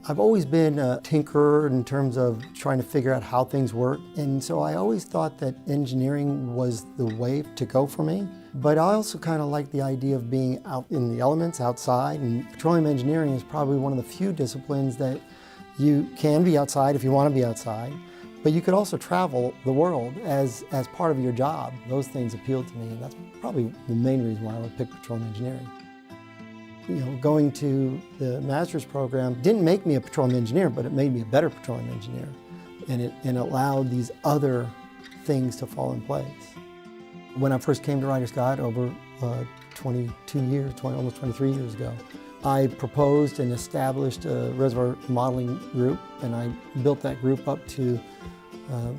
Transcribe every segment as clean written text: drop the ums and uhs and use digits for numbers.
I've always been a tinkerer in terms of trying to figure out how things work, and so I always thought that engineering was the way to go for me. But I also kind of like the idea of being out in the elements, outside, and petroleum engineering is probably one of the few disciplines that you can be outside if you want to be outside, but you could also travel the world as part of your job. Those things appealed to me, and that's probably the main reason why I would pick petroleum engineering. You know, going to the master's program didn't make me a petroleum engineer, but it made me a better petroleum engineer. And it allowed these other things to fall in place. When I first came to Ryder Scott over 22 years, almost 23 years ago, I proposed and established a reservoir modeling group, and I built that group up to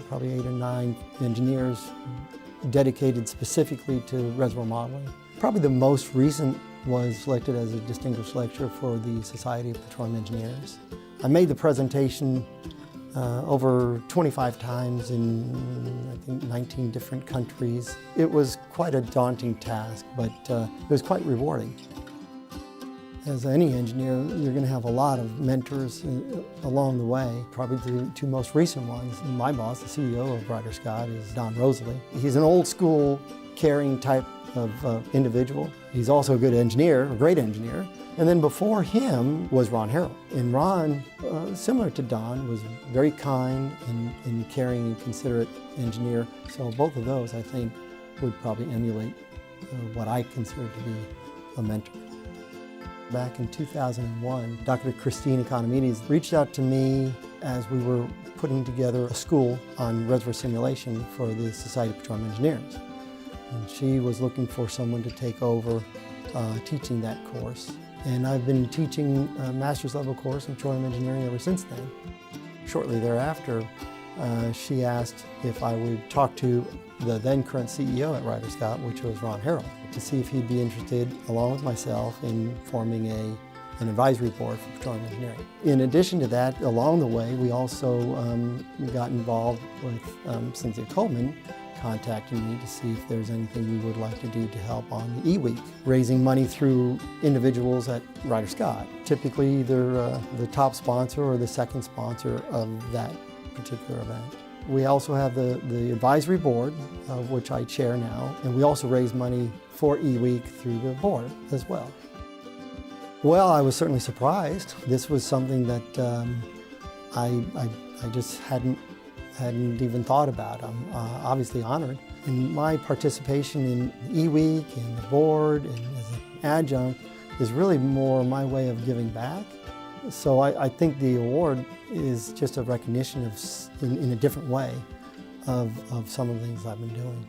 probably 8 or 9 engineers dedicated specifically to reservoir modeling. Probably the most recent was selected as a distinguished lecturer for the Society of Petroleum Engineers. I made the presentation over 25 times in, I think, 19 different countries. It was quite a daunting task, but it was quite rewarding. As any engineer, you're going to have a lot of mentors along the way. Probably the two most recent ones. My boss, the CEO of Ryder Scott, is Don Rosalie. He's an old school, caring type of individual. He's also a good engineer, a great engineer. And then before him was Ron Harrell. And Ron, similar to Don, was very kind and caring and considerate engineer. So both of those, I think, would probably emulate what I consider to be a mentor. Back in 2001, Dr. Christine Economides reached out to me as we were putting together a school on reservoir simulation for the Society of Petroleum Engineers. And she was looking for someone to take over teaching that course. And I've been teaching a master's level course in petroleum engineering ever since then. Shortly thereafter, she asked if I would talk to the then current CEO at Ryder Scott, which was Ron Harrell, to see if he'd be interested, along with myself, in forming an advisory board for petroleum engineering. In addition to that, along the way, we also got involved with Cynthia Coleman contacting me to see if there's anything we would like to do to help on the E-Week, raising money through individuals at Ryder Scott, typically either the top sponsor or the second sponsor of that particular event. We also have the advisory board, which I chair now, and we also raise money for E-Week through the board as well. Well, I was certainly surprised. This was something that I just hadn't even thought about. I'm obviously honored. And my participation in E-Week and the board and as an adjunct is really more my way of giving back. So I think the award is just a recognition of, in a different way, of some of the things I've been doing.